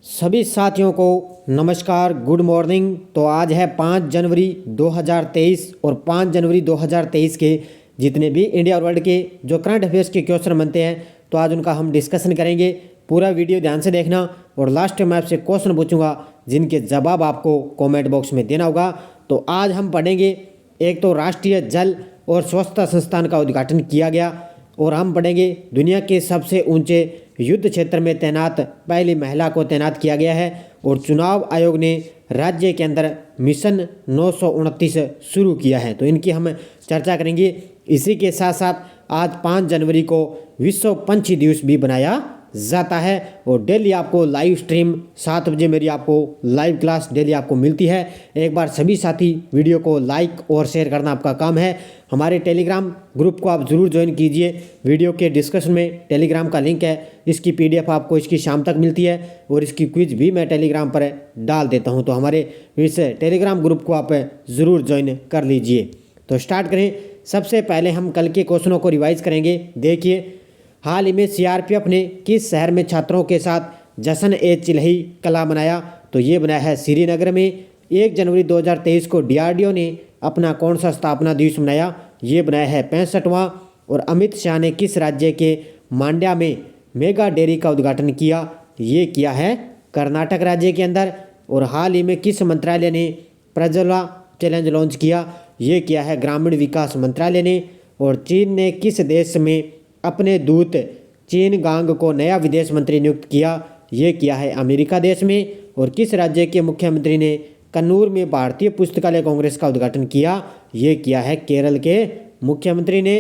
सभी साथियों को नमस्कार, गुड मॉर्निंग। तो आज है 5 जनवरी 2023 और 5 जनवरी 2023 के जितने भी इंडिया और वर्ल्ड के जो करंट अफेयर्स के क्वेश्चन बनते हैं तो आज उनका हम डिस्कशन करेंगे। पूरा वीडियो ध्यान से देखना और लास्ट में मैं आपसे क्वेश्चन पूछूंगा जिनके जवाब आपको कमेंट बॉक्स में देना होगा। तो आज हम पढ़ेंगे, एक तो राष्ट्रीय जल और स्वच्छता संस्थान का उद्घाटन किया गया, और हम पढ़ेंगे दुनिया के सबसे ऊंचे युद्ध क्षेत्र में तैनात पहली महिला को तैनात किया गया है, और चुनाव आयोग ने राज्य के अंदर मिशन 929 शुरू किया है। तो इनकी हम चर्चा करेंगे। इसी के साथ साथ आज 5 जनवरी को विश्व पंछी दिवस भी बनाया जाता है, और डेली आपको लाइव स्ट्रीम 7 बजे मेरी आपको लाइव क्लास डेली आपको मिलती है। एक बार सभी साथी वीडियो को लाइक और शेयर करना आपका काम है। हमारे टेलीग्राम ग्रुप को आप ज़रूर ज्वाइन कीजिए। वीडियो के डिस्क्रिप्शन में टेलीग्राम का लिंक है, इसकी पीडीएफ आपको इसकी शाम तक मिलती है, और इसकी क्विज भी मैं टेलीग्राम पर डाल देता हूँ। तो हमारे इस टेलीग्राम ग्रुप को आप ज़रूर ज्वाइन कर लीजिए। तो स्टार्ट करें। सबसे पहले हम कल के क्वेश्चनों को रिवाइज करेंगे। देखिए, हाल ही में सीआरपीएफ ने किस शहर में छात्रों के साथ जश्न ए चिल्ही कला मनाया? तो ये बनाया है श्रीनगर में। 1 जनवरी 2023 को डीआरडीओ ने अपना कौन सा स्थापना दिवस मनाया? ये बनाया है 65वां। और अमित शाह ने किस राज्य के मांड्या में मेगा डेयरी का उद्घाटन किया? ये किया है कर्नाटक राज्य के अंदर। और हाल ही में किस मंत्रालय ने प्रज्वला चैलेंज लॉन्च किया? ये किया है ग्रामीण विकास मंत्रालय ने। और चीन ने किस देश में अपने दूत चीन गांग को नया विदेश मंत्री नियुक्त किया? ये किया है अमेरिका देश में। और किस राज्य के मुख्यमंत्री ने कन्नूर में भारतीय पुस्तकालय कांग्रेस का उद्घाटन किया? ये किया है केरल के मुख्यमंत्री ने।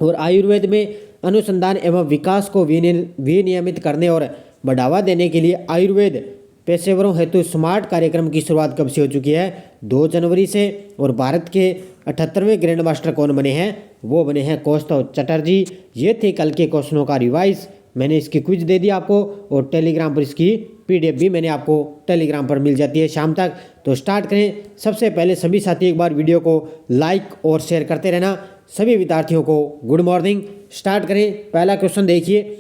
और आयुर्वेद में अनुसंधान एवं विकास को विनियमित करने और बढ़ावा देने के लिए आयुर्वेद पेशेवरों हेतु स्मार्ट कार्यक्रम की शुरुआत कब से हो चुकी है? 2 जनवरी से। और भारत के 78वें ग्रैंड मास्टर कौन बने हैं? वो बने हैं कौस्तव चटर्जी। ये थे कल के क्वेश्चनों का रिवाइज। मैंने इसकी क्विज दे दी आपको, और टेलीग्राम पर इसकी पीडीएफ भी मैंने आपको टेलीग्राम पर मिल जाती है शाम तक। तो स्टार्ट करें। सबसे पहले सभी साथी एक बार वीडियो को लाइक और शेयर करते रहना। सभी विद्यार्थियों को गुड मॉर्निंग। स्टार्ट करें। पहला क्वेश्चन देखिए,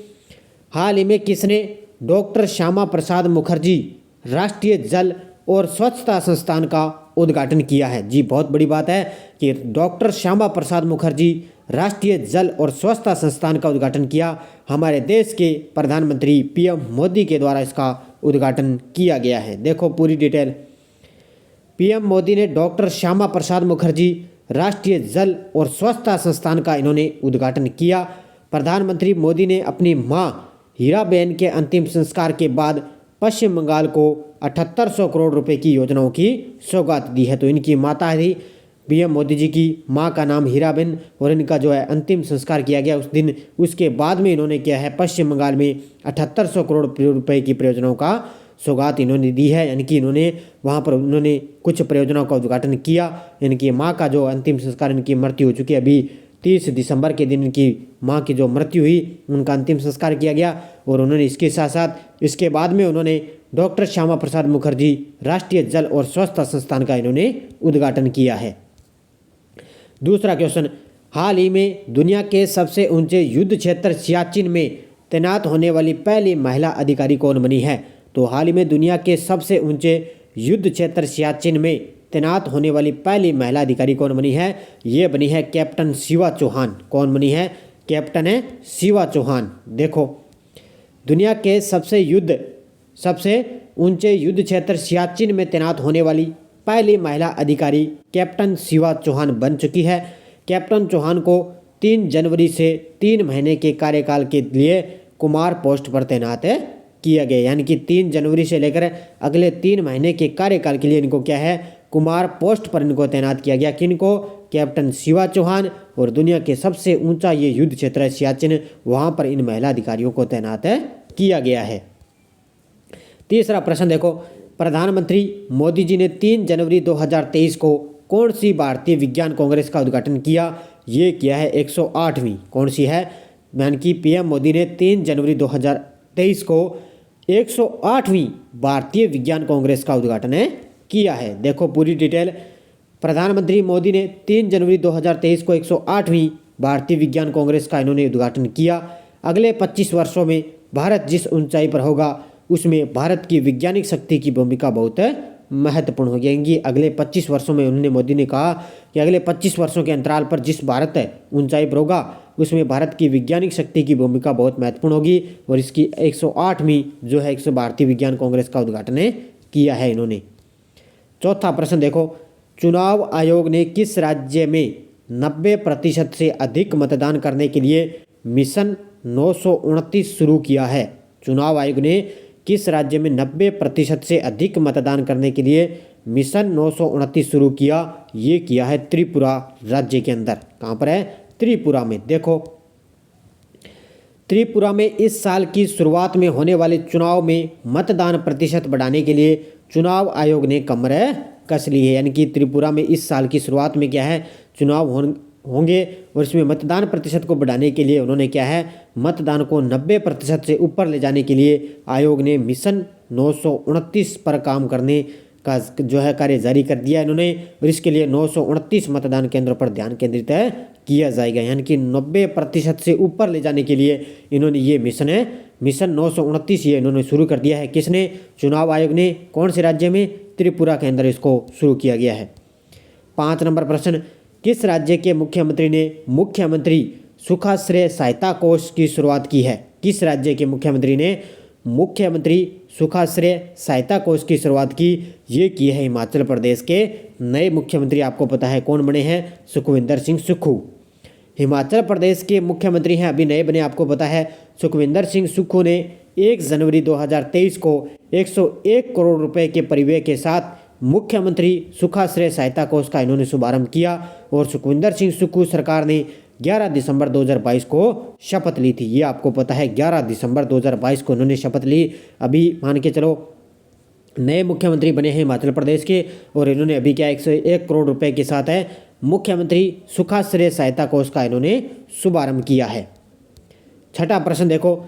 हाल ही में किसने डॉक्टर श्यामा प्रसाद मुखर्जी राष्ट्रीय जल और स्वच्छता संस्थान का उद्घाटन किया है? जी, बहुत बड़ी बात है कि डॉक्टर श्यामा प्रसाद मुखर्जी राष्ट्रीय जल और स्वच्छता संस्थान का उद्घाटन किया। हमारे देश के प्रधानमंत्री पीएम मोदी के द्वारा इसका उद्घाटन किया गया है। देखो पूरी डिटेल। पीएम मोदी ने डॉक्टर श्यामा प्रसाद मुखर्जी राष्ट्रीय जल और स्वच्छता संस्थान का इन्होंने उद्घाटन किया। प्रधानमंत्री मोदी ने अपनी मां हीराबेन के अंतिम संस्कार के बाद पश्चिम बंगाल को 7800 करोड़ रुपए की योजनाओं की सौगात दी है। तो इनकी माता थी पीएम मोदी जी की मां का नाम हीराबेन, और इनका जो है अंतिम संस्कार किया गया उस दिन। उसके बाद में इन्होंने किया है पश्चिम बंगाल में 7800 करोड़ रुपए की परियोजनाओं का सौगात इन्होंने दी है। यानी कि इन्होंने वहाँ पर उन्होंने कुछ परियोजनाओं का उद्घाटन किया। इनकी माँ का जो अंतिम संस्कार, इनकी मृत्यु हो चुकी है अभी 30 दिसंबर के दिन इनकी माँ की जो मृत्यु हुई उनका अंतिम संस्कार किया गया। और उन्होंने इसके साथ साथ इसके बाद में उन्होंने डॉक्टर श्यामा प्रसाद मुखर्जी राष्ट्रीय जल और स्वच्छता संस्थान का इन्होंने उद्घाटन किया है। दूसरा क्वेश्चन, हाल ही में दुनिया के सबसे ऊंचे युद्ध क्षेत्र सियाचिन में तैनात होने वाली पहली महिला अधिकारी कौन बनी है? तो हाल ही में दुनिया के सबसे ऊंचे युद्ध क्षेत्र सियाचिन में तैनात होने वाली पहली महिला अधिकारी कौन बनी है? ये बनी है कैप्टन शिवा चौहान। कौन बनी है? कैप्टन है शिवा चौहान। देखो, दुनिया के सबसे ऊंचे युद्ध क्षेत्र सियाचिन में तैनात होने वाली पहली महिला अधिकारी कैप्टन शिवा चौहान बन चुकी है। कैप्टन चौहान को 3 जनवरी से 3 महीने के कार्यकाल के लिए कुमार पोस्ट पर तैनात किया गया। यानी कि 3 जनवरी से लेकर अगले 3 महीने के कार्यकाल के लिए इनको क्या है, कुमार पोस्ट पर इनको तैनात किया गया। किनको? कैप्टन शिवा चौहान। और दुनिया के सबसे ऊंचा ये युद्ध क्षेत्र है सियाचिन, वहाँ पर इन महिला अधिकारियों को तैनात किया गया है। तीसरा प्रश्न देखो, प्रधानमंत्री मोदी जी ने 3 जनवरी 2023 को कौन सी भारतीय विज्ञान कांग्रेस का उद्घाटन किया? ये किया है 108वीं। कौन सी है? यानी कि पीएम मोदी ने 3 जनवरी 2023 को 108वीं भारतीय विज्ञान कांग्रेस का उद्घाटन किया है। देखो पूरी डिटेल। प्रधानमंत्री मोदी ने 3 जनवरी 2023 को 108वीं भारतीय विज्ञान कांग्रेस का इन्होंने उद्घाटन किया। अगले 25 वर्षों में भारत जिस ऊंचाई पर होगा उसमें भारत की वैज्ञानिक शक्ति की भूमिका बहुत महत्वपूर्ण हो जाएंगी। अगले 25 वर्षों में उन्होंने मोदी ने कहा कि अगले 25 वर्षों के अंतराल पर जिस भारत ऊंचाई पर होगा उसमें भारत की वैज्ञानिक शक्ति की भूमिका बहुत महत्वपूर्ण होगी। और इसकी 108वीं जो है भारतीय विज्ञान कांग्रेस का उद्घाटन किया है इन्होंने। चौथा प्रश्न देखो, चुनाव आयोग ने किस राज्य में 90% से अधिक मतदान करने के लिए मिशन 929 शुरू किया है? चुनाव आयोग ने किस राज्य में 90% से अधिक मतदान करने के लिए मिशन 929 शुरू किया? ये किया है त्रिपुरा राज्य के अंदर। कहाँ पर है? त्रिपुरा में। देखो, त्रिपुरा में इस साल की शुरुआत में होने वाले चुनाव में मतदान प्रतिशत बढ़ाने के लिए चुनाव आयोग ने कमर कस ली है। यानी कि त्रिपुरा में इस साल की शुरुआत में क्या है, चुनाव होंगे और इसमें मतदान प्रतिशत को बढ़ाने के लिए उन्होंने क्या है, मतदान को 90% से ऊपर ले जाने के लिए आयोग ने मिशन 929 पर काम करने का जो है कार्य जारी कर दिया इन्होंने। और इसके लिए 929 मतदान केंद्रों पर ध्यान केंद्रित किया जाएगा। यानी कि 90% से ऊपर ले जाने के लिए इन्होंने ये मिशन 929 ये इन्होंने शुरू कर दिया है। किसने? चुनाव आयोग ने। कौन से राज्य में? त्रिपुरा के अंदर इसको शुरू किया गया है। 5 नंबर प्रश्न, किस राज्य के मुख्यमंत्री ने मुख्यमंत्री सुखाश्रय सहायता कोष की शुरुआत की है? किस राज्य के मुख्यमंत्री ने मुख्यमंत्री सुखाश्रय सहायता कोष की शुरुआत की? ये की है हिमाचल प्रदेश के नए मुख्यमंत्री। आपको पता है कौन बने हैं? सुखविंदर सिंह सुक्खू हिमाचल प्रदेश के मुख्यमंत्री हैं, अभी नए बने। आपको पता है सुखविंदर सिंह सुक्खू ने 1 जनवरी 2023 को 101 करोड़ रुपए के परिव्यय के साथ मुख्यमंत्री सुखाश्रय सहायता कोष का इन्होंने शुभारंभ किया। और सुखविंदर सिंह सुक्खू सरकार ने 11 दिसंबर 2022 को शपथ ली थी। ये आपको पता है 11 दिसंबर 2022 को उन्होंने शपथ ली। अभी मान के चलो नए मुख्यमंत्री बने हैं हिमाचल प्रदेश के और इन्होंने अभी क्या 101 करोड़ रुपए के साथ है मुख्यमंत्री सुखाश्रय सहायता कोष का इन्होंने शुभारंभ किया है। छठा प्रश्न देखो,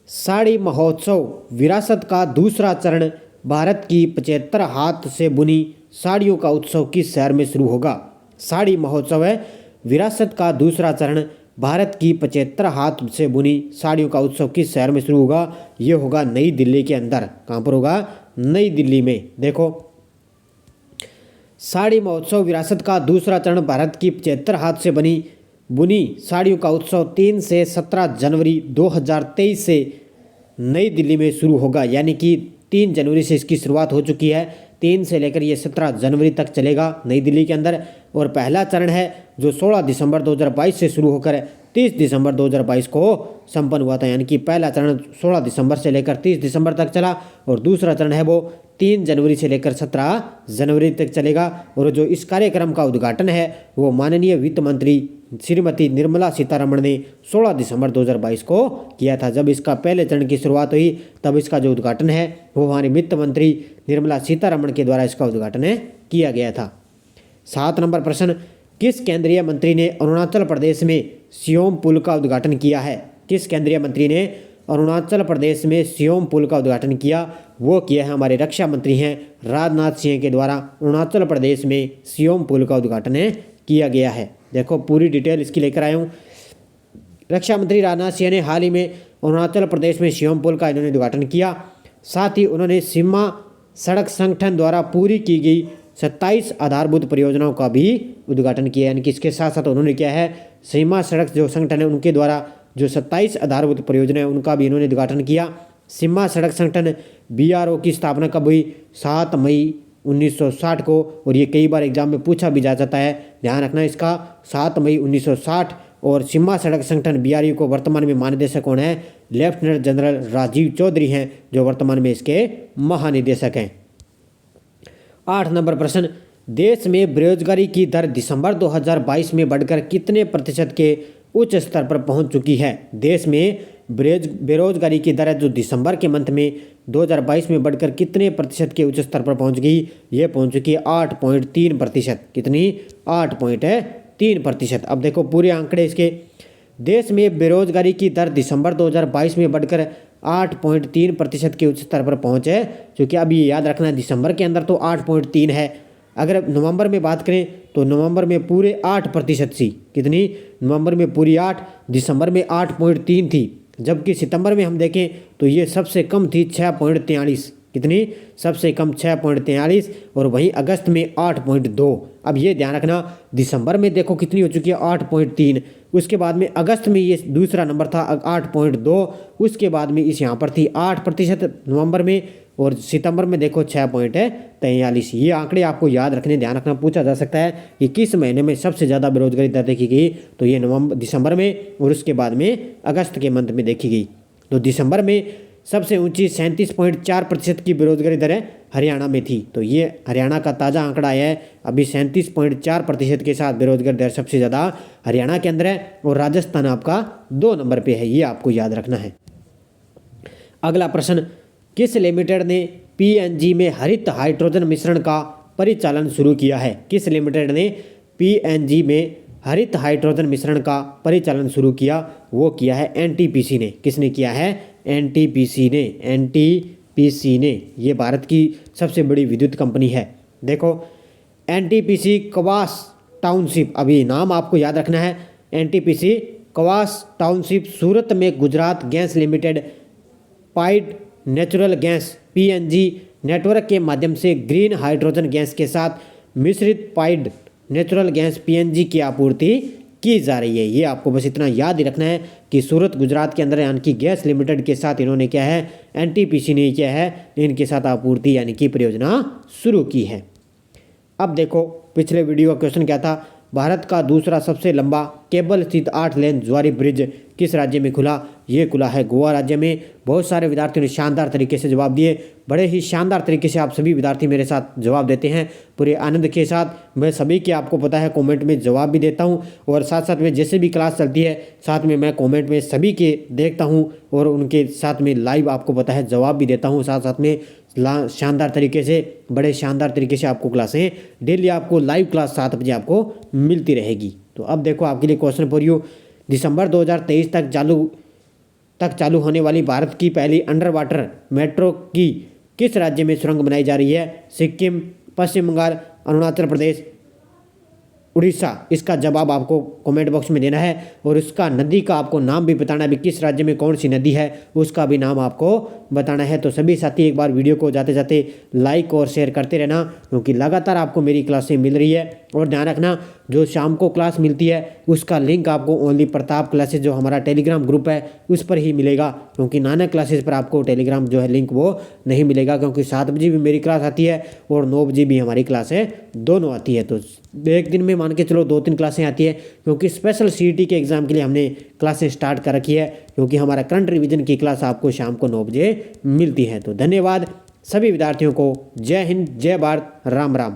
साड़ी महोत्सव विरासत का दूसरा चरण भारत की 75 हाथ से बुनी साड़ियों का उत्सव किस शहर में शुरू होगा? साड़ी महोत्सव है विरासत का दूसरा चरण भारत की 75 हाथ से बुनी साड़ियों का उत्सव किस शहर में शुरू होगा? ये होगा नई दिल्ली के अंदर। कहाँ पर होगा? नई दिल्ली में। देखो, साड़ी महोत्सव विरासत का दूसरा चरण भारत की 75 हाथ से बुनी साड़ियों का उत्सव 3 से 17 जनवरी 2023 से नई दिल्ली में शुरू होगा। यानी कि 3 जनवरी से इसकी शुरुआत हो चुकी है। 3 से लेकर ये 17 जनवरी तक चलेगा नई दिल्ली के अंदर। और पहला चरण है जो 16 दिसंबर 2022 से शुरू होकर 30 दिसंबर 2022 को संपन्न हुआ था। यानी कि पहला चरण 16 दिसंबर से लेकर 30 दिसंबर तक चला और दूसरा चरण है वो 3 जनवरी से लेकर 17 जनवरी तक चलेगा। और जो इस कार्यक्रम का उद्घाटन है वो माननीय वित्त मंत्री श्रीमती निर्मला सीतारमण ने 16 दिसंबर 2022 को किया था। जब इसका पहले चरण की शुरुआत हुई तब इसका जो उद्घाटन है वो हमारी वित्त मंत्री निर्मला सीतारमण के द्वारा इसका उद्घाटन किया गया था। 7 नंबर प्रश्न, किस केंद्रीय मंत्री ने अरुणाचल प्रदेश में सियोम पुल का उद्घाटन किया है? किस केंद्रीय मंत्री ने अरुणाचल प्रदेश में सियोम पुल का उद्घाटन किया? वो किया है हमारे रक्षा मंत्री हैं राजनाथ सिंह के द्वारा अरुणाचल प्रदेश में सियोम पुल का उद्घाटन किया गया है। देखो, पूरी डिटेल इसकी लेकर आया हूँ। रक्षा मंत्री राजनाथ सिंह ने हाल ही में अरुणाचल प्रदेश में सियोम पुल का इन्होंने उद्घाटन किया। साथ ही उन्होंने सीमा सड़क संगठन द्वारा पूरी की गई 27 आधारभूत परियोजनाओं का भी उद्घाटन किया। यानी कि इसके साथ साथ उन्होंने क्या है, सीमा सड़क जो संगठन है उनके द्वारा जो 27 आधारभूत परियोजनाएं उनका भी इन्होंने उद्घाटन किया। सीमा सड़क संगठन BRO की स्थापना कब हुई? 7 मई 1960 को। और ये कई बार एग्जाम में पूछा भी जा सकता है, ध्यान रखना इसका। 7 मई 1960। और सीमा सड़क संगठन BRO को वर्तमान में महानिदेशक कौन है? लेफ्टिनेंट जनरल राजीव चौधरी हैं जो वर्तमान में इसके महानिदेशक हैं। 8 नंबर प्रश्न, देश में बेरोजगारी की दर दिसंबर 2022 में बढ़कर कितने प्रतिशत के उच्च स्तर पर पहुंच चुकी है? देश में बेरोजगारी की दर है जो दिसंबर के मंथ में 2022 में बढ़कर कितने प्रतिशत के उच्च स्तर पर पहुंच गई? ये पहुंच चुकी है 8.3%। कितनी? 8.3%। अब देखो पूरे आंकड़े इसके। देश में बेरोजगारी की दर दिसंबर 2022 में बढ़कर 8.3% के उच्च स्तर पर पहुंचे। क्योंकि अब ये याद रखना, दिसंबर के अंदर तो 8.3 है। अगर नवंबर में बात करें तो नवंबर में पूरे 8% थी। कितनी? नवंबर में पूरी 8, दिसंबर में 8.3 थी। जबकि सितंबर में हम देखें तो ये सबसे कम थी 6.43। कितनी? सबसे कम 6.43 और वहीं अगस्त में 8.2। अब ये ध्यान रखना, दिसंबर में देखो कितनी हो चुकी है 8.3। उसके बाद में अगस्त में ये दूसरा नंबर था 8.2। उसके बाद में इस यहाँ पर थी 8% नवंबर में, और सितंबर में देखो 6.43। ये आंकड़े आपको याद रखने, ध्यान रखना, पूछा जा सकता है कि किस महीने में सबसे ज़्यादा बेरोजगारी दर देखी गई। तो ये दिसंबर में और उसके बाद में अगस्त के मंथ में देखी गई। तो दिसंबर में सबसे ऊंची 37.4% की बेरोजगारी दर हरियाणा में थी। तो ये हरियाणा का ताज़ा आंकड़ा आया है। अभी 37.4% के साथ बेरोजगारी दर सबसे ज़्यादा हरियाणा के अंदर है, और राजस्थान आपका 2 नंबर पे है। ये आपको याद रखना है। अगला प्रश्न, किस लिमिटेड ने पीएनजी में हरित हाइड्रोजन मिश्रण का परिचालन शुरू किया है? किस लिमिटेड ने पीएनजी में हरित हाइड्रोजन मिश्रण का परिचालन शुरू किया? वो किया है एनटीपीसी ने। किसने किया है? एनटीपीसी ने। एनटीपीसी ने, ये भारत की सबसे बड़ी विद्युत कंपनी है। देखो, एनटीपीसी कवास टाउनशिप, अभी नाम आपको याद रखना है। एनटीपीसी कवास टाउनशिप सूरत में Gujarat gas limited pied natural gas PNG network के माध्यम से ग्रीन हाइड्रोजन गैस के साथ मिश्रित पाइड नेचुरल गैस पीएनजी की आपूर्ति की जा रही है। ये आपको बस इतना याद ही रखना है कि सूरत गुजरात के अंदर यानी कि गैस लिमिटेड के साथ इन्होंने क्या है, एनटीपीसी ने क्या है, इनके साथ आपूर्ति यानी कि परियोजना शुरू की है। अब देखो, पिछले वीडियो का क्वेश्चन क्या था? भारत का दूसरा सबसे लंबा केबल स्थित 8 लेन ज्वारी ब्रिज किस राज्य में खुला? ये खुला है गोवा राज्य में। बहुत सारे विद्यार्थियों ने शानदार तरीके से जवाब दिए। बड़े ही शानदार तरीके से आप सभी विद्यार्थी मेरे साथ जवाब देते हैं पूरे आनंद के साथ। मैं सभी के, आपको पता है, कमेंट में जवाब भी देता हूं, और साथ साथ में जैसे भी क्लास चलती है साथ में मैं कमेंट में सभी के देखता हूं, और उनके साथ में लाइव, आपको पता है, जवाब भी देता हूं। साथ साथ में शानदार तरीके से, बड़े शानदार तरीके से आपको क्लासें डेली, आपको लाइव क्लास 7 बजे आपको मिलती रहेगी। तो अब देखो आपके लिए क्वेश्चन फॉर यू, दिसंबर 2023 तक चालू होने वाली भारत की पहली अंडर वाटर मेट्रो की किस राज्य में सुरंग बनाई जा रही है? सिक्किम, पश्चिम बंगाल, अरुणाचल प्रदेश, उड़ीसा। इसका जवाब आपको कमेंट बॉक्स में देना है, और उसका नदी का आपको नाम भी बताना है, किस राज्य में कौन सी नदी है उसका भी नाम आपको बताना है। तो सभी साथी एक बार वीडियो को जाते जाते लाइक और शेयर करते रहना, क्योंकि लगातार आपको मेरी क्लासें मिल रही है। और ध्यान रखना, जो शाम को क्लास मिलती है उसका लिंक आपको ओनली प्रताप क्लासेज, जो हमारा टेलीग्राम ग्रुप है, उस पर ही मिलेगा, क्योंकि नानक क्लासेज पर आपको टेलीग्राम जो है लिंक वो नहीं मिलेगा, क्योंकि 7 बजे भी मेरी क्लास आती है और 9 बजे भी हमारी क्लास है, दोनों आती है। तो एक दिन में मान के चलो 2-3 क्लासें आती है, क्योंकि स्पेशल सीईटी के एग्ज़ाम के लिए हमने क्लासें स्टार्ट कर रखी है, क्योंकि हमारा करंट रिवीजन की क्लास आपको शाम को 9 बजे मिलती है। तो धन्यवाद सभी विद्यार्थियों को। जय हिंद, जय भारत, राम राम।